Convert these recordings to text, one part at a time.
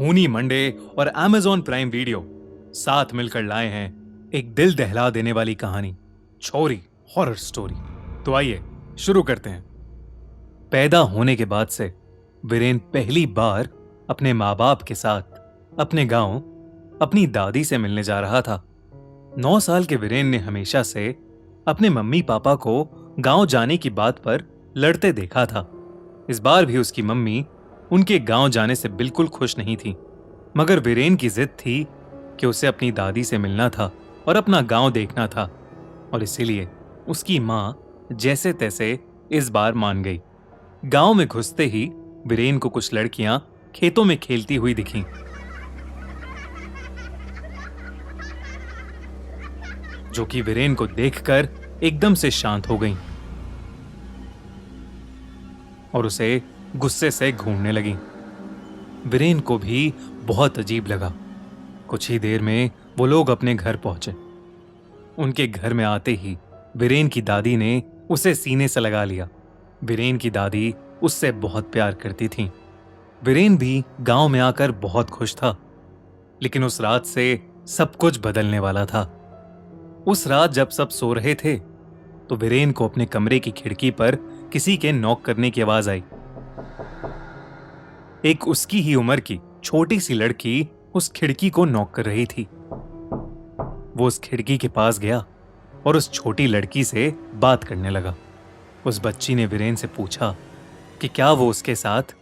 खूनी मंडे और Amazon prime video साथ मिलकर लाए हैं एक दिल दहला देने वाली कहानी, छोरी हॉरर स्टोरी। तो आइए शुरू करते हैं। पैदा होने के बाद से वीरेन पहली बार अपने माँ बाप के साथ अपने गांव अपनी दादी से मिलने जा रहा था। 9 साल के वीरेन ने हमेशा से अपने मम्मी पापा को गांव जाने की बात पर लड़ते देखा था। इस बार भी उसकी मम्मी उनके गांव जाने से बिल्कुल खुश नहीं थी, मगर वीरेन की जिद थी कि उसे अपनी दादी से मिलना था और अपना गांव देखना था, और इसीलिए उसकी मां जैसे तैसे इस बार मान गई। गांव में घुसते ही वीरेन को कुछ लड़कियां खेतों में खेलती हुई दिखीं। जो कि वीरेन को देखकर एकदम से शांत हो गईं और उसे गुस्से से घूरने लगी। वीरेन को भी बहुत अजीब लगा। कुछ ही देर में वो लोग अपने घर पहुंचे। उनके घर में आते ही वीरेन की दादी ने उसे सीने से लगा लिया। वीरेन की दादी उससे बहुत प्यार करती थी। वीरेन भी गांव में आकर बहुत खुश था, लेकिन उस रात से सब कुछ बदलने वाला था। उस रात जब सब सो रहे थे तो वीरेन को अपने कमरे की खिड़की पर किसी के नॉक करने की आवाज आई। एक उसकी ही उम्र की छोटी सी लड़की उस खिड़की को नॉक कर रही थी। वो उस खिड़की के पास गया और उस छोटी लड़की से बात करने लगा। उस बच्ची ने वीरेन से पूछा कि क्या वो उसके साथ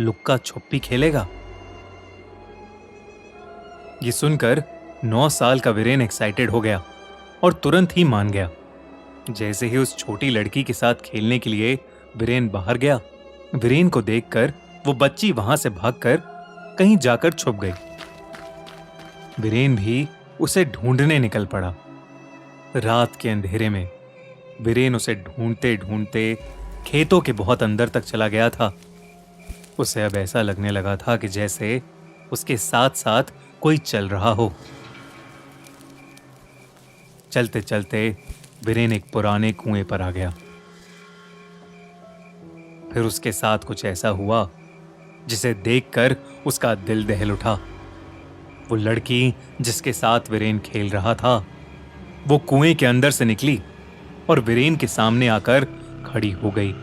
लुक्का छुपी खेलेगा। ये सुनकर 9 साल का वीरेन एक्साइटेड हो गया और तुरंत ही मान गया। जैसे ही उस छोटी लड़की के साथ खेलने के लिए वीरेन बाहर गया, वीरेन को देखकर वो बच्ची वहां से भागकर कहीं जाकर छुप गई। वीरेन भी उसे ढूंढने निकल पड़ा। रात के अंधेरे में वीरेन उसे ढूंढते ढूंढते खेतों के बहुत अंदर तक चला गया था। उसे अब ऐसा लगने लगा था कि जैसे उसके साथ साथ कोई चल रहा हो। चलते चलते वीरेन एक पुराने कुएं पर आ गया। फिर उसके साथ कुछ ऐसा हुआ जिसे देखकर उसका दिल दहल उठा। वो लड़की जिसके साथ वीरेन खेल रहा था, वो कुएं के अंदर से निकली और वीरेन के सामने आकर खड़ी हो गई।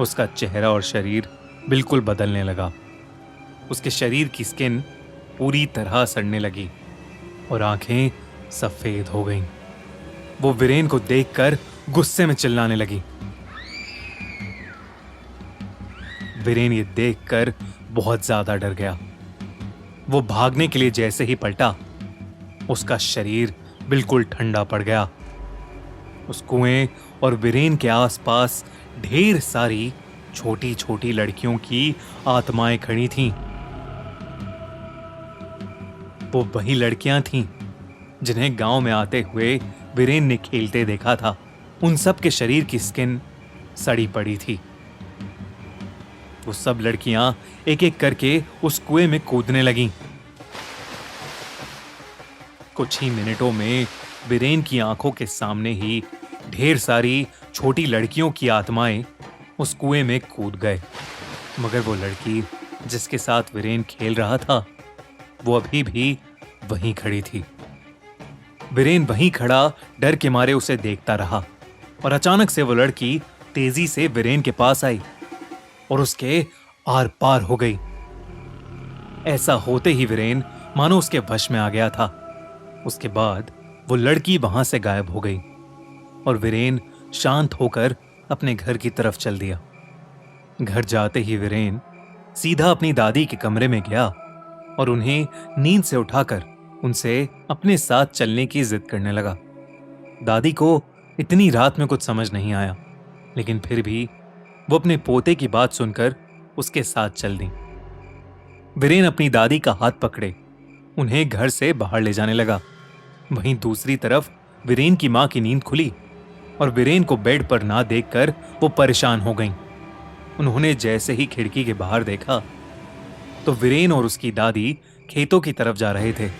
उसका चेहरा और शरीर बिल्कुल बदलने लगा। उसके शरीर की स्किन पूरी तरह सड़ने लगी और आंखें सफेद हो गईं। वो वीरेन को देखकर गुस्से में चिल्लाने लगी। वीरेन ये देखकर बहुत ज्यादा डर गया। वो भागने के लिए जैसे ही पलटा, उसका शरीर बिल्कुल ठंडा पड़ गया। उस कुएं और वीरेन के आसपास ढेर सारी छोटी छोटी लड़कियों की आत्माएं खड़ी थीं। वो वही लड़कियां थीं जिन्हें गांव में आते हुए वीरेन ने खेलते देखा था। उन सब के शरीर की स्किन सड़ी पड़ी थी। वो सब लड़कियां एक एक करके उस कुएं में कूदने लगीं। कुछ ही मिनटों में वीरेन की आंखों के सामने ही ढेर सारी छोटी लड़कियों की आत्माएं उस कुएं में कूद गए, मगर वो लड़की जिसके साथ वीरेन खेल रहा था, वो अभी भी वहीं खड़ी थी। वीरेन वहीं खड़ा डर के मारे उसे देखता रहा और अचानक से वो लड़की तेजी से वीरेन के पास आई और उसके आर पार हो गई। ऐसा होते ही वीरेन मानो उसके वश में आ गया था। उसके बाद वो लड़की वहां से गायब हो गई और वीरेन शांत होकर अपने घर की तरफ चल दिया। घर जाते ही वीरेन सीधा अपनी दादी के कमरे में गया और उन्हें नींद से उठाकर उनसे अपने साथ चलने की जिद करने लगा। दादी को इतनी रात में कुछ समझ नहीं आया, लेकिन फिर भी वो अपने पोते की बात सुनकर उसके साथ चल दी। वीरेन अपनी दादी का हाथ पकड़े उन्हें घर से बाहर ले जाने लगा। वहीं दूसरी तरफ वीरेन की मां की नींद खुली और वीरेन को बेड पर ना देखकर वो परेशान हो गईं। उन्होंने जैसे ही खिड़की के बाहर देखा तो वीरेन और उसकी दादी खेतों की तरफ जा रहे थे।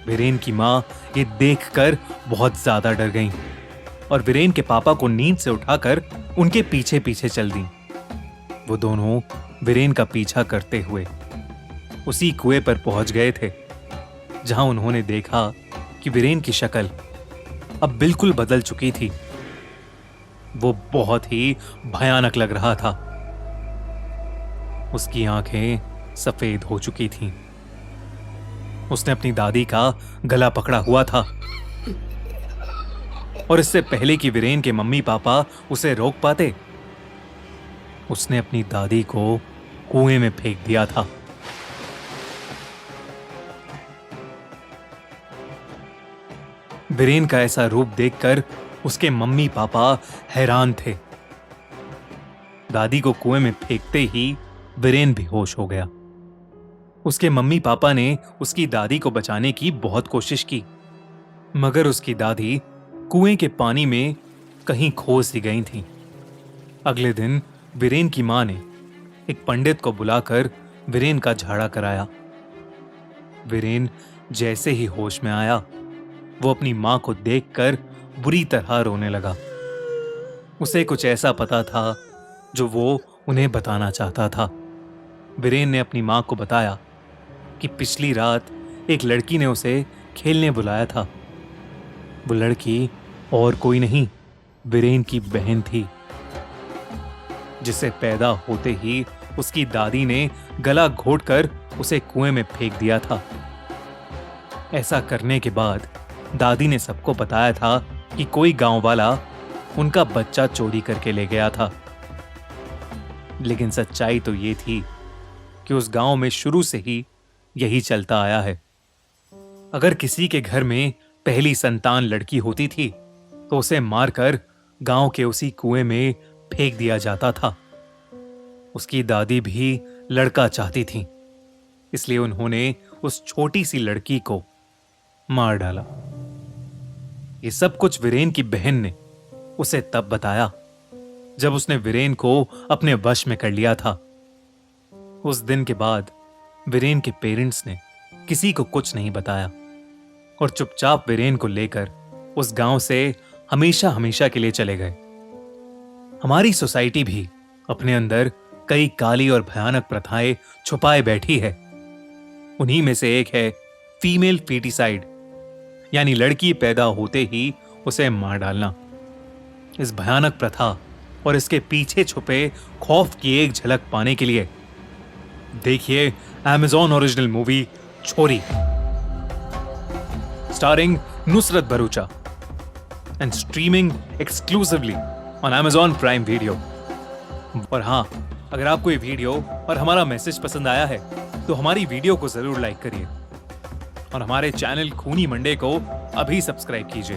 वीरेन की मां ये देखकर बहुत ज्यादा डर गईं और वीरेन के पापा को नींद से उठाकर उनके पीछे पीछे चल दी। वो दोनों वीरेन का पीछा करते हुए उसी कुएं पर पहुंच गए थे, जहां उन्होंने देखा कि वीरेन की शक्ल अब बिल्कुल बदल चुकी थी। वो बहुत ही भयानक लग रहा था। उसकी आंखें सफेद हो चुकी थीं। उसने अपनी दादी का गला पकड़ा हुआ था और इससे पहले कि वीरेन के मम्मी पापा उसे रोक पाते, उसने अपनी दादी को कुएं में फेंक दिया था। वीरेन का ऐसा रूप देखकर उसके मम्मी पापा हैरान थे। दादी को कुएं में फेंकते ही वीरेन बेहोश हो गया। उसके मम्मी पापा ने उसकी दादी को बचाने की बहुत कोशिश की, मगर उसकी दादी कुएं के पानी में कहीं खो सी गई थी। अगले दिन वीरेन की मां ने एक पंडित को बुलाकर वीरेन का झाड़ा कराया। वीरेन जैसे ही होश में आया, वो अपनी मां को देखकर बुरी तरह रोने लगा। उसे कुछ ऐसा पता था जो वो उन्हें बताना चाहता था। वीरेन ने अपनी मां को बताया कि पिछली रात एक लड़की ने उसे खेलने बुलाया था। वो लड़की और कोई नहीं, वीरेन की बहन थी, जिसे पैदा होते ही उसकी दादी ने गला घोंटकर उसे कुएं में फेंक दिया था। ऐसा करने के बाद दादी ने सबको बताया था कि कोई गांव वाला उनका बच्चा चोरी करके ले गया था। लेकिन सच्चाई तो ये थी कि उस गांव में शुरू से ही यही चलता आया है। अगर किसी के घर में पहली संतान लड़की होती थी तो उसे मारकर गांव के उसी कुएं में फेंक दिया जाता था। उसकी दादी भी लड़का चाहती थी, इसलिए उन्होंने उस छोटी सी लड़की को मार डाला। ये सब कुछ वीरेन की बहन ने उसे तब बताया जब उसने वीरेन को अपने वश में कर लिया था। उस दिन के बाद वीरेन के पेरेंट्स ने किसी को कुछ नहीं बताया और चुपचाप वीरेन को लेकर उस गांव से हमेशा हमेशा के लिए चले गए। हमारी सोसाइटी भी अपने अंदर कई काली और भयानक प्रथाएं छुपाए बैठी है। उन्हीं में से एक है फीमेल फीटिसाइड, यानी लड़की पैदा होते ही उसे मार डालना। इस भयानक प्रथा और इसके पीछे छुपे खौफ की एक झलक पाने के लिए देखिए Amazon ओरिजिनल मूवी छोरी, starring Nusrat Bharucha and streaming exclusively on Amazon prime video. और हाँ, अगर आपको ये वीडियो और हमारा मैसेज पसंद आया है तो हमारी वीडियो को जरूर लाइक करिए और हमारे चैनल खूनी मंडे को अभी सब्सक्राइब कीजिए।